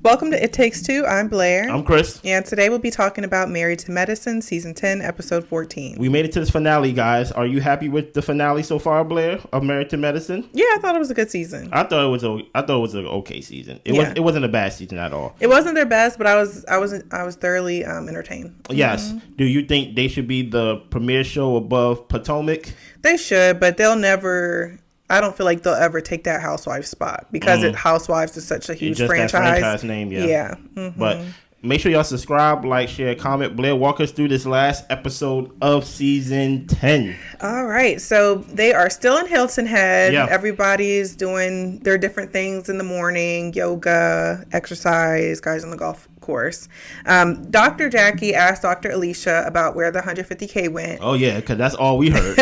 Welcome to It Takes Two. I'm Blair. I'm Chris. And today we'll be talking about Married to Medicine, Season 10, Episode 14. We made it to this finale, guys. Are you happy with the finale so far, Blair, of Married to Medicine? Yeah, I thought it was a good season. I thought it was an okay season. It wasn't a bad season at all. It wasn't their best, but I was thoroughly entertained. Yes. Mm-hmm. Do you think they should be the premiere show above Potomac? They should, but they'll never... I don't feel like they'll ever take that Housewives spot because Housewives is such a huge franchise. That franchise name, yeah. Yeah. Mm-hmm. But make sure y'all subscribe, like, share, comment. Blair, walk us through this last episode of season 10. All right. So they are still in Hilton Head. Yeah. Everybody's doing their different things in the morning, yoga, exercise, guys on the golf course. Dr. Jackie asked Dr. Alicia about where the $150K went. Oh, yeah, because that's all we heard.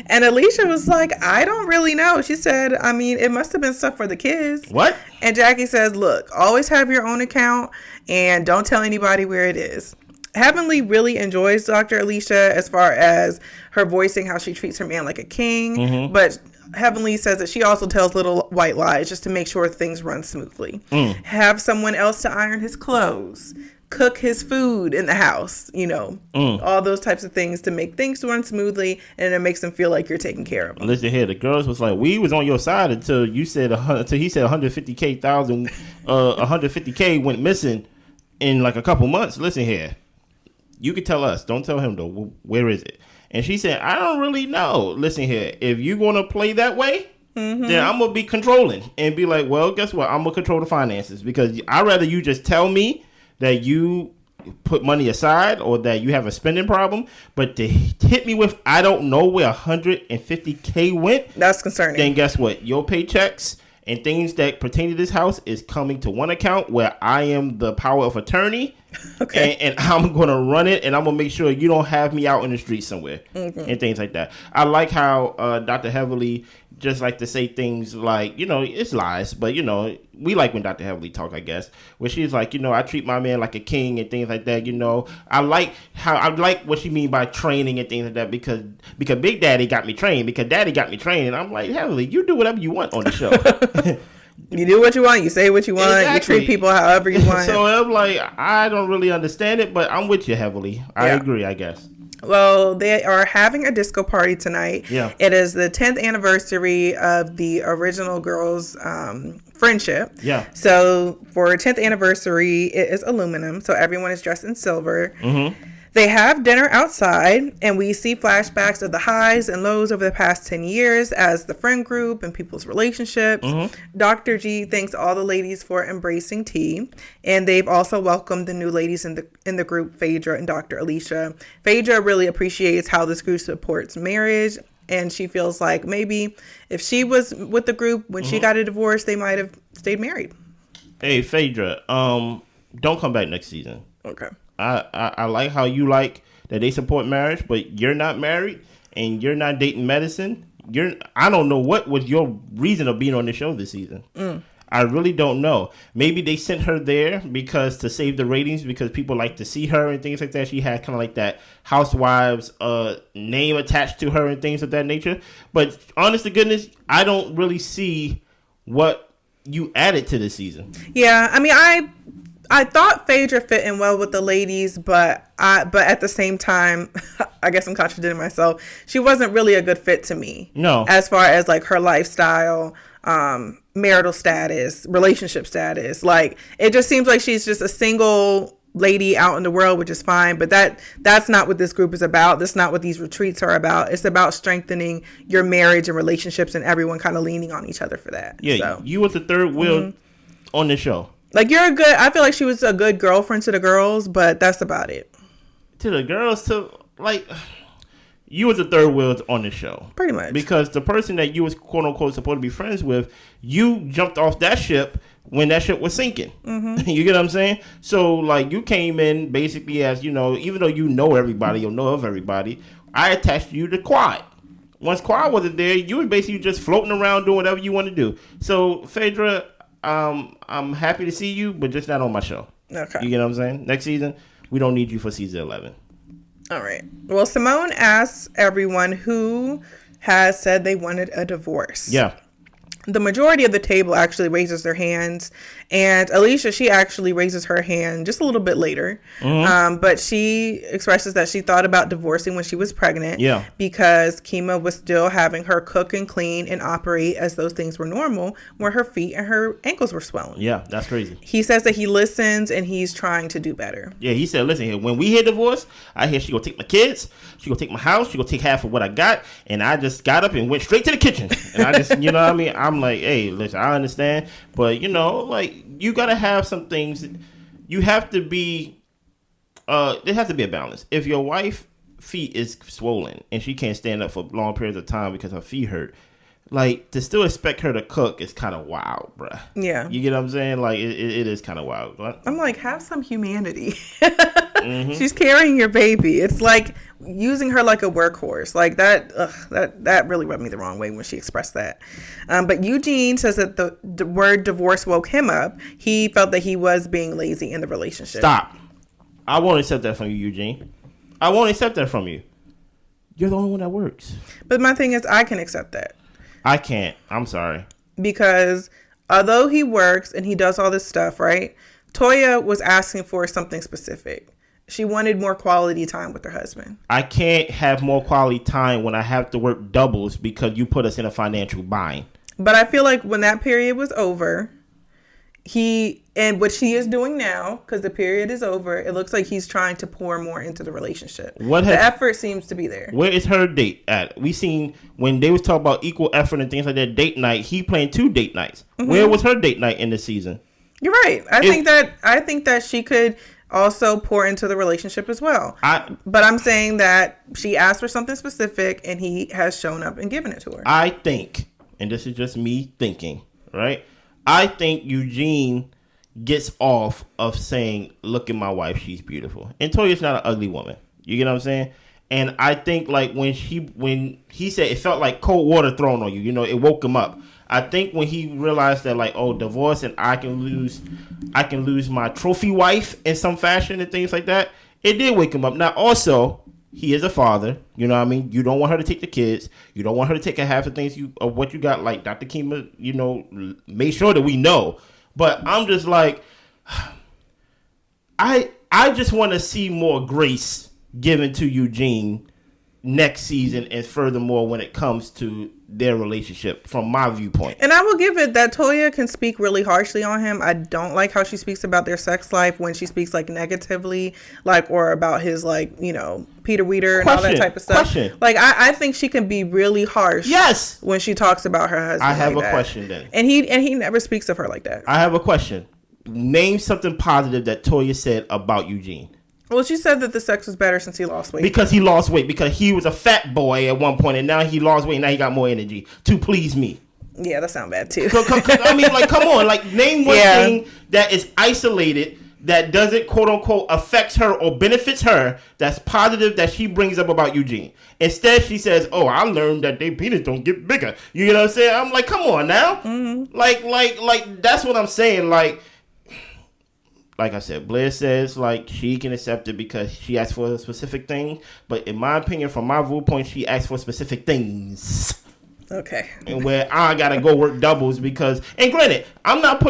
And Alicia was like, I don't really know. She said, I mean, it must have been stuff for the kids. What? And Jackie says, look, always have your own account and don't tell anybody where it is. Heavenly really enjoys Dr. Alicia as far as her voicing how she treats her man like a king. Mm-hmm. But Heavenly says that she also tells little white lies just to make sure things run smoothly. Have someone else to iron his clothes. Cook his food in the house, all those types of things to make things run smoothly, and it makes them feel like you're taking care of them. Listen here, the girls was like, we was on your side until he said 150K went missing in like a couple months. Listen here, you can tell us, don't tell him though. Where is it? And she said, I don't really know. Listen here, if you're gonna play that way, then I'm gonna be controlling and be like, well, guess what? I'm gonna control the finances because I'd rather you just tell me that you put money aside or that you have a spending problem, but to hit me with, I don't know where 150K went. That's concerning. Then guess what? Your paychecks and things that pertain to this house is coming to one account where I am the power of attorney. Okay. And I'm going to run it, and I'm going to make sure you don't have me out in the street somewhere and things like that. I like how Dr. Heavenly just like to say things like, it's lies, but, we like when Dr. Heavenly talk, I guess, where she's like, I treat my man like a king and things like that, I like what she mean by training and things like that because Big Daddy got me trained, because Daddy got me trained, and I'm like, Heavenly, you do whatever you want on the show. You do what you want. You say what you want. Exactly. You treat people however you want. So I'm like, I don't really understand it, but I'm with you, Heavily. I agree, I guess. Well, they are having a disco party tonight. Yeah. It is the 10th anniversary of the original girls' friendship. Yeah. So for 10th anniversary, it is aluminum. So everyone is dressed in silver. Mm-hmm. They have dinner outside, and we see flashbacks of the highs and lows over the past 10 years as the friend group and people's relationships. Mm-hmm. Dr. G thanks all the ladies for embracing tea, and they've also welcomed the new ladies in the group, Phaedra and Dr. Alicia. Phaedra really appreciates how this group supports marriage, and she feels like maybe if she was with the group when she got a divorce, they might have stayed married. Hey, Phaedra, don't come back next season. Okay. I like how you like that they support marriage, but you're not married and you're not dating medicine. I don't know what was your reason of being on the show this season. I really don't know. Maybe they sent her there because to save the ratings, because people like to see her and things like that. She had kind of like that Housewives name attached to her and things of that nature. But honest to goodness, I don't really see what you added to this season. Yeah, I mean, I thought Phaedra fit in well with the ladies, but at the same time, I guess I'm contradicting myself. She wasn't really a good fit to me. No. As far as like her lifestyle, marital status, relationship status. Like, it just seems like she's just a single lady out in the world, which is fine. But that's not what this group is about. That's not what these retreats are about. It's about strengthening your marriage and relationships and everyone kind of leaning on each other for that. Yeah, so. You was the third wheel on the show. Like, I feel like she was a good girlfriend to the girls, but that's about it. To the girls, you was the third wheel on the show. Pretty much. Because the person that you was quote unquote supposed to be friends with, you jumped off that ship when that ship was sinking. Mm-hmm. You get what I'm saying? So, like, you came in basically as, even though you know everybody or know of everybody, I attached you to Quad. Once Quad wasn't there, you were basically just floating around doing whatever you want to do. So, Phaedra, I'm happy to see you, but just not on my show. Okay. You get what I'm saying? Next season, we don't need you for season 11. All right. Well, Simone asks everyone who has said they wanted a divorce. Yeah. The majority of the table actually raises their hands, and Alicia, she actually raises her hand just a little bit later. But she expresses that she thought about divorcing when she was pregnant, because Kima was still having her cook and clean and operate as those things were normal, where her feet and her ankles were swelling. Yeah, that's crazy. He says that he listens and he's trying to do better. Yeah, he said, listen here, when we hear divorce, I hear she gonna take my kids, she gonna take my house, she gonna take half of what I got, and I just got up and went straight to the kitchen. And I just, you know what I mean? I'm like, hey, listen, I understand, but you know, like, you gotta have some things. You have to be, there has to be a balance. If your wife feet is swollen and she can't stand up for long periods of time because her feet hurt, like, to still expect her to cook is kind of wild, bruh. Yeah. You get what I'm saying? Like, it is kind of wild. I'm like, have some humanity. She's carrying your baby. It's like using her like a workhorse. Like, that really rubbed me the wrong way when she expressed that. But Eugene says that the word divorce woke him up. He felt that he was being lazy in the relationship. Stop. I won't accept that from you, Eugene. I won't accept that from you. You're the only one that works. But my thing is, I can accept that. I can't. I'm sorry. Because although he works and he does all this stuff, right? Toya was asking for something specific. She wanted more quality time with her husband. I can't have more quality time when I have to work doubles because you put us in a financial bind. But I feel like when that period was over, and what she is doing now, because the period is over, it looks like he's trying to pour more into the relationship. The effort seems to be there. Where is her date at? We seen when they was talking about equal effort and things like that, date night, he playing 2 date nights. Where was her date night in this season? You're right. I think that she could also pour into the relationship as well. But I'm saying that she asked for something specific and he has shown up and given it to her. I think, and this is just me thinking, right? I think Eugene gets off of saying, look at my wife, she's beautiful. And Toya's not an ugly woman. You get what I'm saying? And I think, like, when he said it felt like cold water thrown on you, you know, it woke him up. I think when he realized that, like, oh, divorce and I can lose my trophy wife in some fashion and things like that, it did wake him up. Now, also, he is a father. You know what I mean? You don't want her to take the kids. You don't want her to take a half of things of what you got. Like Dr. Kima, you know, made sure that we know. But I'm just like, I just want to see more grace given to Eugene next season, and furthermore when it comes to their relationship from my viewpoint. And I will give it that Toya can speak really harshly on him. I don't like how she speaks about their sex life when she speaks like negatively, like, or about his, like, you know, Peter Weeder and all that type of stuff. Like, I think she can be really harsh. Yes. When she talks about her husband. I have a question then. And he never speaks of her like that. I have a question. Name something positive that Toya said about Eugene. Well, she said that the sex was better since he lost weight. Because he lost weight. Because he was a fat boy at one point, and now he lost weight, and now he got more energy to please me. Yeah, that sounds bad, too. I mean, like, come on. Like, name one thing that is isolated, that doesn't, quote-unquote, affects her or benefits her, that's positive that she brings up about Eugene. Instead, she says, oh, I learned that their penis don't get bigger. You know what I'm saying? I'm like, come on now. Mm-hmm. Like, that's what I'm saying. Like I said, Blair says, like, she can accept it because she asked for a specific thing. But in my opinion, from my viewpoint, she asked for specific things. Okay. And where I got to go work doubles because, and granted, I'm not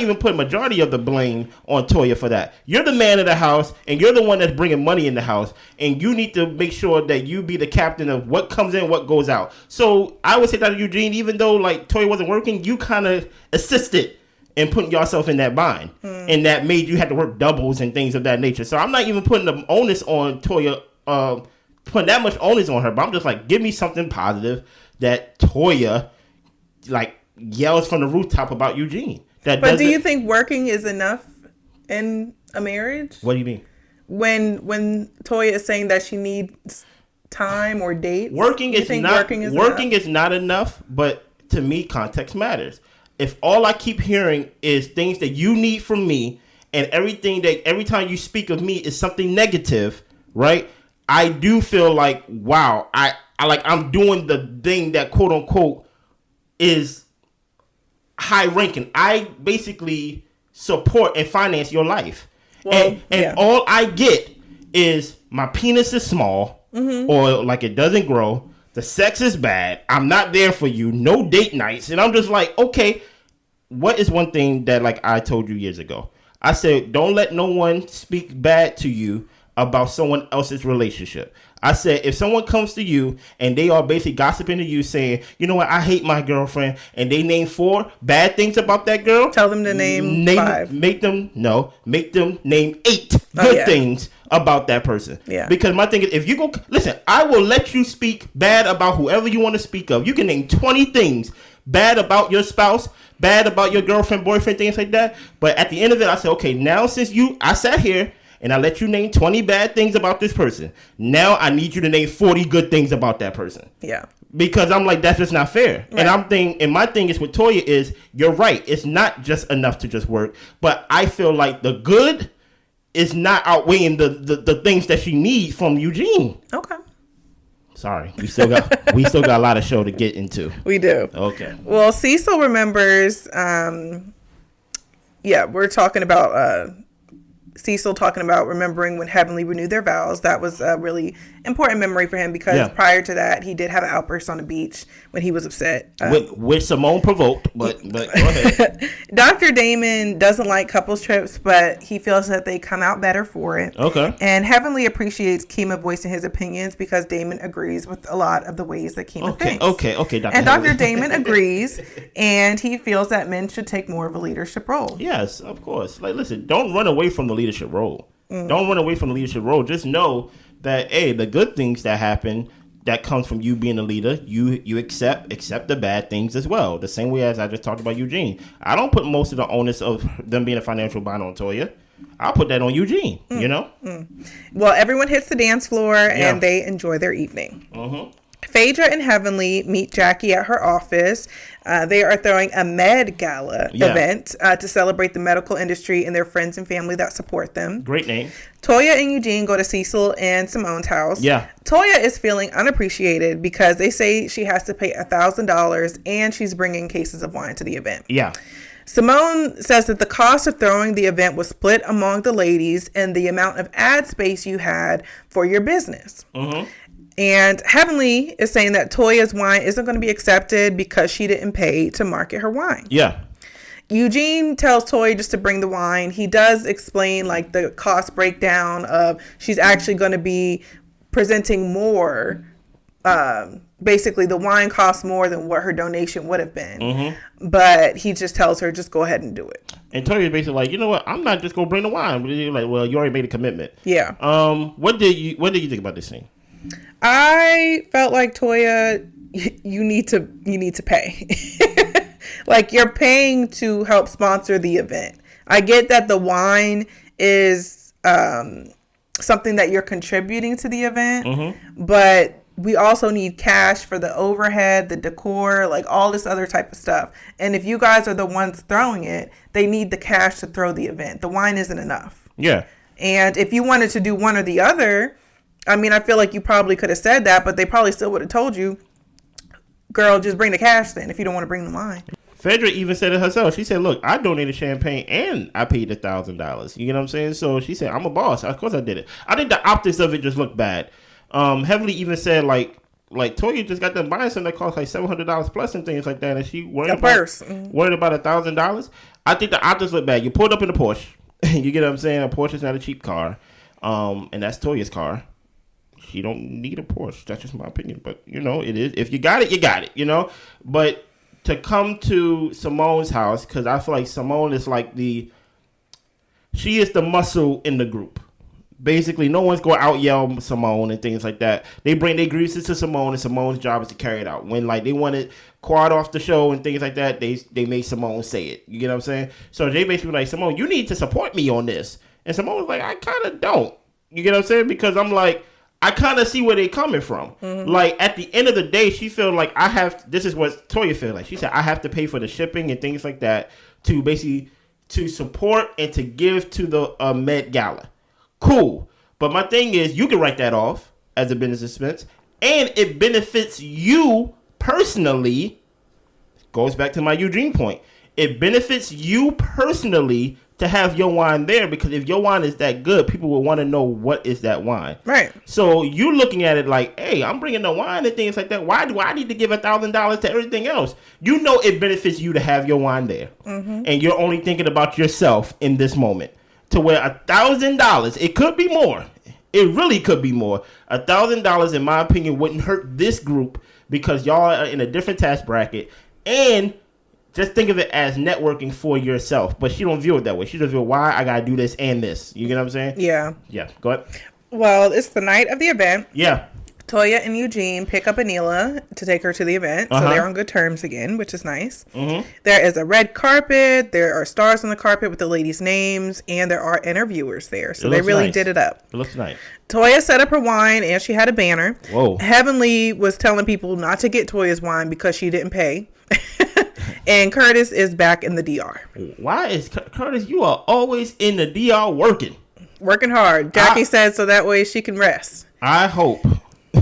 even putting majority of the blame on Toya for that. You're the man of the house, and you're the one that's bringing money in the house. And you need to make sure that you be the captain of what comes in, what goes out. So I would say that, Eugene, even though, like, Toya wasn't working, you kind of assisted and putting yourself in that bind. And that made you have to work doubles and things of that nature. So I'm not even putting the onus on Toya, putting that much onus on her, but I'm just like, give me something positive that Toya, like, yells from the rooftop about Eugene. But do you think working is enough in a marriage? What do you mean? When Toya is saying that she needs time or dates? Working is not enough, but to me, context matters. If all I keep hearing is things that you need from me, and every time you speak of me is something negative, right? I do feel like, wow, I'm doing the thing that, quote unquote, is high ranking. I basically support and finance your life. Well, and all I get is my penis is small, or like it doesn't grow. The sex is bad. I'm not there for you. No date nights. And I'm just like, okay, what is one thing that like I told you years ago? I said, don't let no one speak bad to you about someone else's relationship. I said, if someone comes to you and they are basically gossiping to you saying, you know what, I hate my girlfriend, and they name 4 bad things about that girl. Tell them to name 5. Make them name 8 good things about that person. Yeah. Because my thing is, if you go, listen, I will let you speak bad about whoever you want to speak of. You can name 20 things bad about your spouse, bad about your girlfriend, boyfriend, things like that. But at the end of it, I said, okay, now since I sat here and I let you name 20 bad things about this person, now I need you to name 40 good things about that person. Yeah. Because I'm like, that's just not fair. Right. And my thing is with Toya is, you're right. It's not just enough to just work. But I feel like the good is not outweighing the things that she needs from Eugene. Okay. Sorry. We still got a lot of show to get into. We do. Okay. Well, Cecil remembers, we're talking about Cecil talking about remembering when Heavenly renewed their vows. That was a really important memory for him because prior to that, he did have an outburst on the beach when he was upset. Which Simone provoked, but go ahead. Dr. Damon doesn't like couples trips, but he feels that they come out better for it. Okay. And Heavenly appreciates Kima voicing his opinions because Damon agrees with a lot of the ways that Kima thinks. Okay, Dr. And Heavenly. Dr. Damon agrees, and he feels that men should take more of a leadership role. Yes, of course. Like, listen, don't run away from the leadership role. Don't run away from the leadership role. Just know that, hey, the good things that happen that comes from you being a leader, you accept the bad things as well. The same way as I just talked about Eugene. I don't put most of the onus of them being a financial bind on Toya. I'll put that on Eugene, you know? Well, everyone hits the dance floor and they enjoy their evening. Phaedra and Heavenly meet Jackie at her office. They are throwing a Med Gala event to celebrate the medical industry and their friends and family that support them. Great name. Toya and Eugene go to Cecil and Simone's house. Yeah. Toya is feeling unappreciated because they say she has to pay $1,000 and she's bringing cases of wine to the event. Yeah. Simone says that the cost of throwing the event was split among the ladies and the amount of ad space you had for your business. And Heavenly is saying that Toya's wine isn't going to be accepted because she didn't pay to market her wine. Yeah. Eugene tells Toya just to bring the wine. He does explain like the cost breakdown of she's actually going to be presenting more. Basically, the wine costs more than what her donation would have been. But he just tells her, just go ahead and do it. And Toya's basically like, you know what? I'm not just going to bring the wine. You're like, well, you already made a commitment. Yeah. What did you think about this scene? I felt like Toya, you need to pay. Like you're paying to help sponsor the event. I get that the wine is something that you're contributing to the event, but we also need cash for the overhead, the decor, like all this other type of stuff. And if you guys are the ones throwing it, they need the cash to throw the event. The wine isn't enough. Yeah. And if you wanted to do one or the other, I mean, I feel like you probably could have said that, but they probably still would have told you, girl, just bring the cash then if you don't want to bring the wine. Phaedra even said it herself. She said, look, I donated champagne and I paid $1,000. You know what I'm saying? So she said, I'm a boss. Of course I did it. I think the optics of it just looked bad. Heavenly even said, like Toya just got them buying something that cost like $700 plus and things like that. And she worried about $1,000. I think the optics look bad. You pulled up in a Porsche. You get what I'm saying? A Porsche is not a cheap car. And that's Toya's car. She don't need a Porsche. That's just my opinion. But, you know, it is. If you got it, you got it, you know. But to come to Simone's house, because I feel like Simone is like she is the muscle in the group. Basically, no one's going to out-yell Simone and things like that. They bring their grievances to Simone, and Simone's job is to carry it out. When, like, they wanted Quad off the show and things like that, they made Simone say it. You get what I'm saying? So they basically like, Simone, you need to support me on this. And Simone was like, I kind of don't. You get what I'm saying? Because I'm like, I kind of see where they're coming from. Like, at the end of the day, she feel like this is what Toya feel like. She said, I have to pay for the shipping and things like that to basically to support and to give to the Met Gala. Cool. But my thing is, you can write that off as a business expense, and it benefits you personally. Goes back to my Eugene point. It benefits you personally to have your wine there, because if your wine is that good, people will want to know what is that wine. Right. So you looking at it like, hey, I'm bringing the wine and things like that. Why do I need to give $1,000 to everything else? You know it benefits you to have your wine there. Mm-hmm. And you're only thinking about yourself in this moment. To where $1,000, it could be more. It really could be more. $1,000, in my opinion, wouldn't hurt this group because y'all are in a different tax bracket. And just think of it as networking for yourself. But she don't view it that way. She just view, why I got to do this and this. You get what I'm saying? Yeah. Yeah. Go ahead. Well, it's the night of the event. Yeah. Toya and Eugene pick up Anila to take her to the event. So they're on good terms again, which is nice. Mm-hmm. There is a red carpet. There are stars on the carpet with the ladies' names. And there are interviewers there. So they really did it up. It looks nice. Toya set up her wine and she had a banner. Whoa. Heavenly was telling people not to get Toya's wine because she didn't pay. And Curtis is back in the DR. Why is Curtis? You are always in the DR working hard. Jackie said so that way she can rest. I hope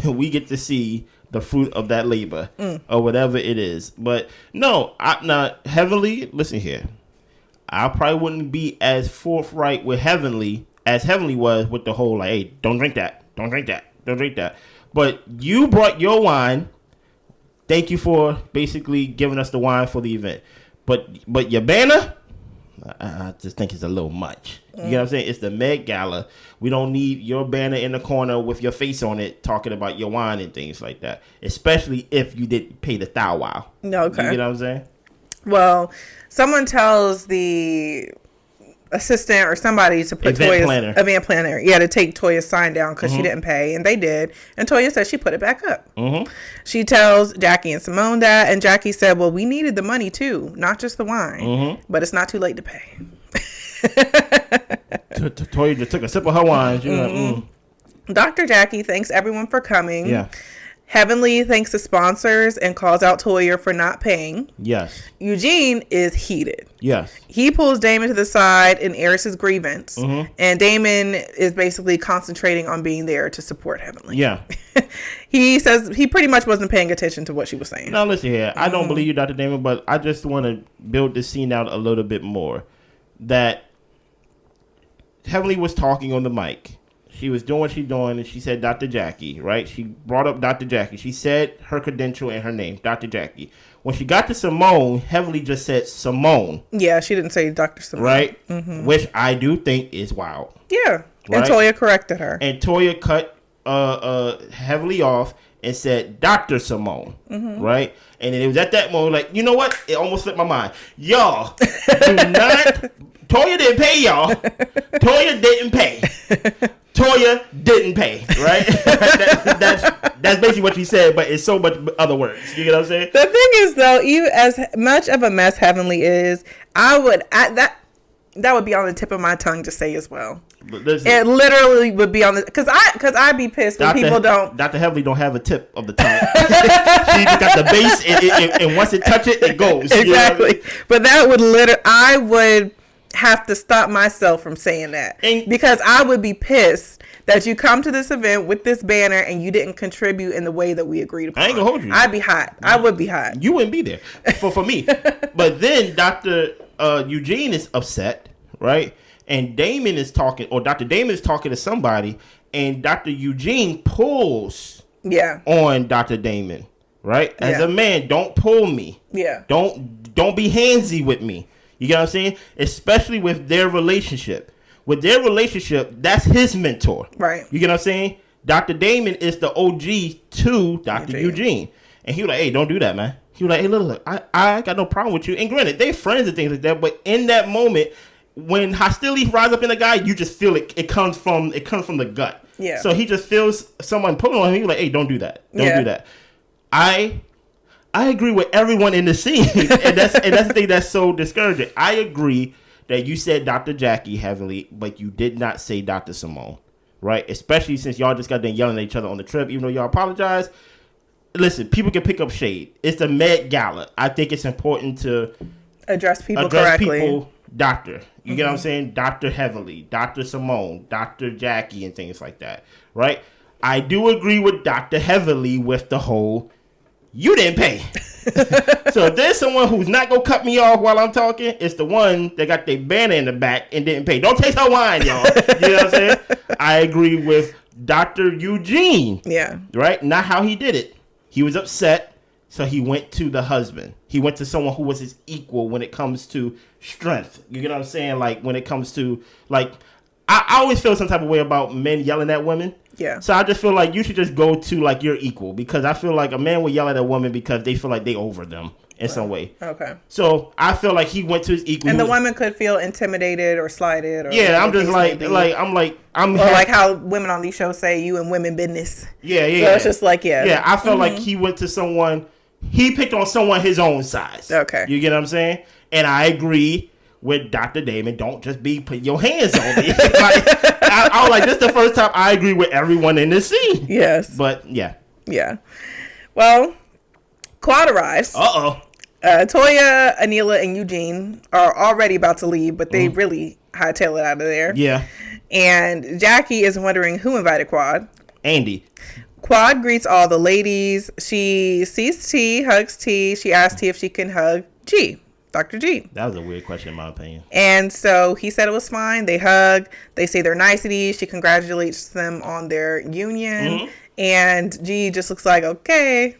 we get to see the fruit of that labor or whatever it is. But no, now Heavenly, listen here. I probably wouldn't be as forthright with Heavenly as Heavenly was with the whole like, hey, don't drink that, don't drink that, don't drink that. But you brought your wine. Thank you for basically giving us the wine for the event. But your banner, I just think it's a little much. You know what I'm saying? It's the Med Gala. We don't need your banner in the corner with your face on it talking about your wine and things like that. Especially if you didn't pay the thou wow. Okay. You know what I'm saying? Well, someone tells the assistant or somebody to put Toya's event planner. Yeah, to take Toya's sign down because she didn't pay, and they did. And Toya said she put it back up. She tells Jackie and Simone that, and Jackie said, "Well, we needed the money too, not just the wine. But it's not too late to pay." Toya just took a sip of her wine. She was like, Dr. Jackie thanks everyone for coming. Yeah. Heavenly thanks the sponsors and calls out Toya for not paying. Yes. Eugene is heated. Yes. He pulls Damon to the side and airs his grievance. And Damon is basically concentrating on being there to support Heavenly. Yeah. He says he pretty much wasn't paying attention to what she was saying. Now, listen here. I don't believe you, Dr. Damon, but I just want to build this scene out a little bit more. That Heavenly was talking on the mic. She was doing what she's doing, and she said Dr. Jackie, right? She brought up Dr. Jackie. She said her credential and her name, Dr. Jackie. When she got to Simone, Heavenly just said Simone. Yeah, she didn't say Dr. Simone. Right? Which I do think is wild. Yeah. Right? And Toya corrected her. And Toya cut Heavenly off and said Dr. Simone. Right? And then it was at that moment, like, you know what? It almost slipped my mind. Y'all, do not... Toya didn't pay y'all. Toya didn't pay. Toya didn't pay, right? that's basically what she said, but it's so much other words. You get what I'm saying? The thing is, though, even as much of a mess Heavenly is, that would be on the tip of my tongue to say as well. It literally would be on the because I'd be pissed when people don't. Dr. Heavenly don't have a tip of the tongue. She just got the base, and once it touch it goes. Exactly. You know? But that would I would have to stop myself from saying that because I would be pissed that you come to this event with this banner and you didn't contribute in the way that we agreed upon. I ain't gonna hold you. I'd be hot. I would be hot. You wouldn't be there for me. But then Dr. Eugene is upset, right? And Damon is talking, or Dr. Damon is talking to somebody, and Dr. Eugene pulls on Dr. Damon, right? As a man, don't pull me. Yeah. Don't be handsy with me. You get what I'm saying? Especially with their relationship. With their relationship, that's his mentor. Right. You get what I'm saying? Dr. Damon is the OG to Dr. Eugene. And he was like, hey, don't do that, man. He was like, hey, look, I got no problem with you. And granted, they friends and things like that. But in that moment, when hostility rise up in a guy, you just feel it. It comes from the gut. Yeah. So he just feels someone pulling on him. He was like, hey, don't do that. Don't do that. I agree with everyone in the scene, and that's the thing that's so discouraging. I agree that you said Dr. Jackie Heavenly, but you did not say Dr. Simone, right? Especially since y'all just got done yelling at each other on the trip, even though y'all apologize. Listen, people can pick up shade. It's the Met Gala. I think it's important to address people correctly. Doctor. You get what I'm saying? Dr. Heavenly, Dr. Simone, Dr. Jackie, and things like that, right? I do agree with Dr. Heavenly with the whole you didn't pay. So if there's someone who's not going to cut me off while I'm talking, it's the one that got their banner in the back and didn't pay. Don't taste her wine, y'all. You know what I'm saying? I agree with Dr. Eugene. Yeah. Right? Not how he did it. He was upset, so he went to the husband. He went to someone who was his equal when it comes to strength. You get what I'm saying? Like, when it comes to, like, I always feel some type of way about men yelling at women. Yeah. So I just feel like you should just go to, like, your equal. Because I feel like a man will yell at a woman because they feel like they over them in some way. Okay. So I feel like he went to his equal. And the woman could feel intimidated or slighted. Or yeah, I'm just like, or like how women on these shows say you and women business. Yeah. So it's just like, yeah. Yeah, I felt like he went to someone, he picked on someone his own size. Okay. You get what I'm saying? And I agree with Dr. Damon. Don't just be putting your hands on me. I was like, this is the first time I agree with everyone in this scene. Yes. But, yeah. Yeah. Well, Quad arrives. Uh-oh. Toya, Anila, and Eugene are already about to leave, but they really hightail it out of there. Yeah. And Jackie is wondering who invited Quad. Andy. Quad greets all the ladies. She sees T, hugs T. She asks T if she can hug G, Dr. G. That was a weird question in my opinion. And so he said it was fine. They hug. They say their niceties. She congratulates them on their union. And G just looks like, okay,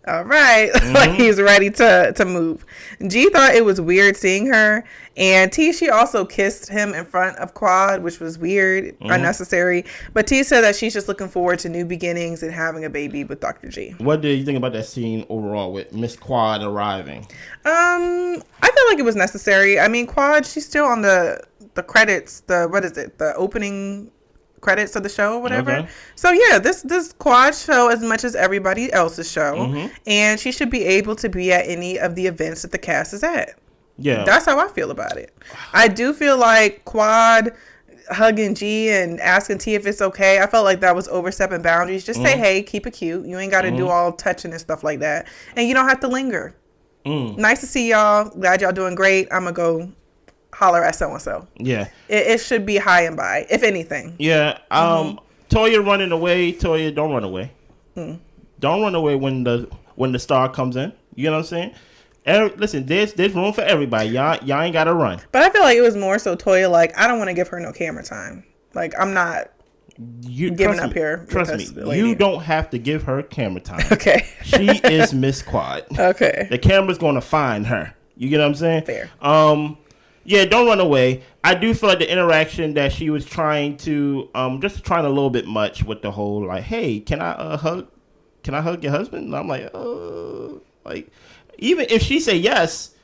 all right. Like he's ready to move. G thought it was weird seeing her. And T, she also kissed him in front of Quad, which was weird, unnecessary. But T said that she's just looking forward to new beginnings and having a baby with Dr. G. What did you think about that scene overall with Miss Quad arriving? I feel like it was necessary. I mean, Quad, she's still on the credits, the opening credits of the show or whatever. Okay. So yeah, this Quad show as much as everybody else's show, and she should be able to be at any of the events that the cast is at. Yeah, that's how I feel about it. I do feel like Quad hugging G and asking T if it's okay, I felt like that was overstepping boundaries. Just say hey, keep it cute. You ain't got to do all touching and stuff like that, and you don't have to linger. Nice to see y'all. Glad y'all doing great. I'm gonna go holler at so-and-so. Yeah. It should be high and by, if anything. Yeah. Toya running away. Toya, don't run away. Don't run away when the star comes in. You know what I'm saying? Listen, there's room for everybody. Y'all ain't got to run. But I feel like it was more so Toya, like, I don't want to give her no camera time. Like, I'm not giving up here. Trust me. You don't have to give her camera time. Okay. She is Miss Quad. Okay. The camera's going to find her. You get what I'm saying? Fair. Yeah, don't run away. I do feel like the interaction that she was trying to, just trying a little bit much with the whole, like, hey, can I hug your husband? And I'm like, even if she say yes,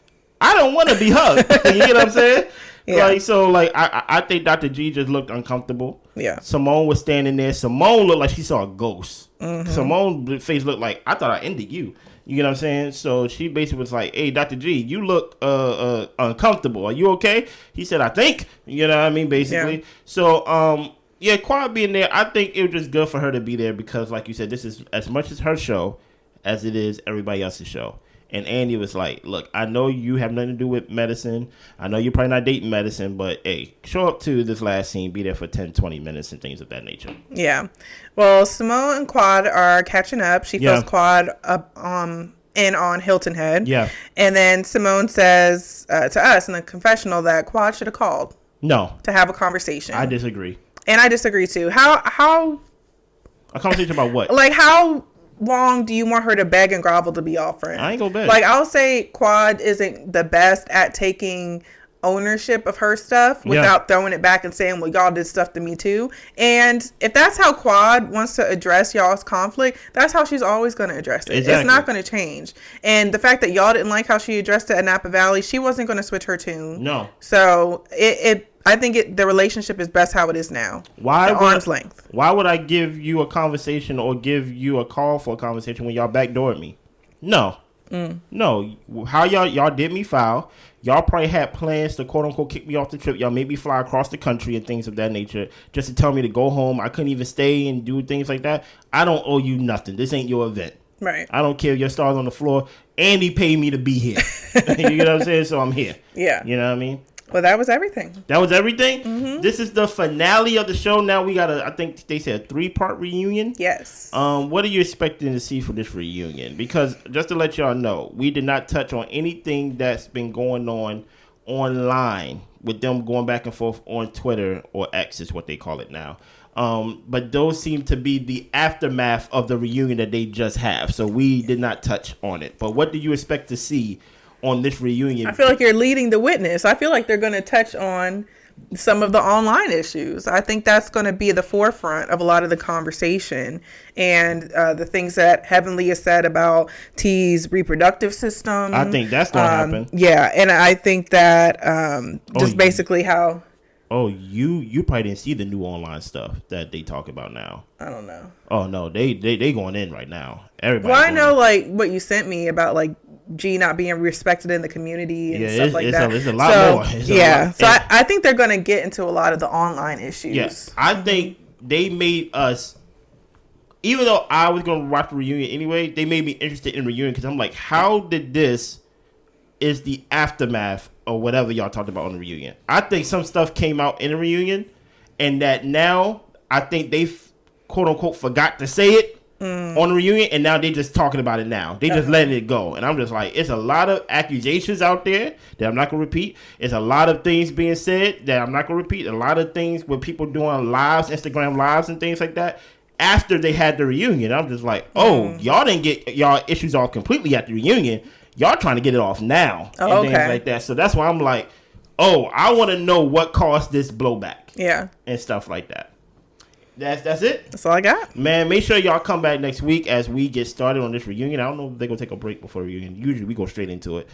I don't want to be hugged. You get what I'm saying? Yeah. I think Dr. G just looked uncomfortable. Yeah. Simone was standing there. Simone looked like she saw a ghost. Simone's face looked like, I thought I ended you. You get what I'm saying? So she basically was like, hey, Dr. G, you look uncomfortable. Are you okay? He said, I think. You know what I mean, basically. Yeah. So, Quad being there, I think it was just good for her to be there because, like you said, this is as much as her show as it is everybody else's show. And Andy was like, look, I know you have nothing to do with medicine. I know you're probably not dating medicine, but, hey, show up to this last scene, be there for 10, 20 minutes and things of that nature. Yeah. Well, Simone and Quad are catching up. She fills Quad up in on Hilton Head. Yeah. And then Simone says to us in the confessional that Quad should have called. No. To have a conversation. I disagree. And I disagree, too. How? A conversation about what? Like, how long do you want her to beg and grovel to be offering? I ain't gonna beg. Like, I'll say Quad isn't the best at taking ownership of her stuff without throwing it back and saying, well, y'all did stuff to me too. And if that's how Quad wants to address y'all's conflict, that's how she's always going to address it. Exactly. It's not going to change. And the fact that y'all didn't like how she addressed it at Napa Valley, she wasn't going to switch her tune. No. So I think the relationship is best how it is now. Arm's length. Why would I give you a conversation or give you a call for a conversation when y'all backdoored me? No. No. How y'all did me foul. Y'all probably had plans to quote unquote kick me off the trip. Y'all made me fly across the country and things of that nature just to tell me to go home. I couldn't even stay and do things like that. I don't owe you nothing. This ain't your event. Right. I don't care if your star's on the floor. Andy paid me to be here. You know what I'm saying? So I'm here. Yeah. You know what I mean? Well, that was everything. That was everything? Mm-hmm. This is the finale of the show. Now we got I think they said a 3-part reunion. Yes. What are you expecting to see for this reunion? Because just to let y'all know, we did not touch on anything that's been going on online with them going back and forth on Twitter, or X is what they call it now. But those seem to be the aftermath of the reunion that they just have. So we did not touch on it. But what do you expect to see on this reunion? I feel like you're leading the witness. I feel like they're going to touch on some of the online issues. I think that's going to be the forefront of a lot of the conversation, and the things that Heavenly has said about T's reproductive system. I think that's going to happen. Yeah, and I think that basically how... Oh, you probably didn't see the new online stuff that they talk about now. I don't know. Oh, no, they going in right now. Everybody. Well, I know, like, what you sent me about, like, G not being respected in the community and stuff like that. It's a lot more. So I think they're going to get into a lot of the online issues. Yes, I think they made us, even though I was going to watch the reunion anyway, they made me interested in reunion because I'm like, how did this is the aftermath or whatever y'all talked about on the reunion. I think some stuff came out in the reunion, and that now I think they quote unquote forgot to say it on the reunion, and now they just talking about it now. They just letting it go. And I'm just like, it's a lot of accusations out there that I'm not going to repeat. It's a lot of things being said that I'm not going to repeat. A lot of things with people doing lives, Instagram lives and things like that after they had the reunion. I'm just like, y'all didn't get y'all issues off completely at the reunion. Y'all trying to get it off now and things like that. So that's why I'm like, I want to know what caused this blowback. Yeah. And stuff like that. That's it. That's all I got. Man, make sure y'all come back next week as we get started on this reunion. I don't know if they're going to take a break before the reunion. Usually we go straight into it.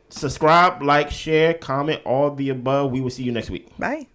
Subscribe, like, share, comment, all the above. We will see you next week. Bye.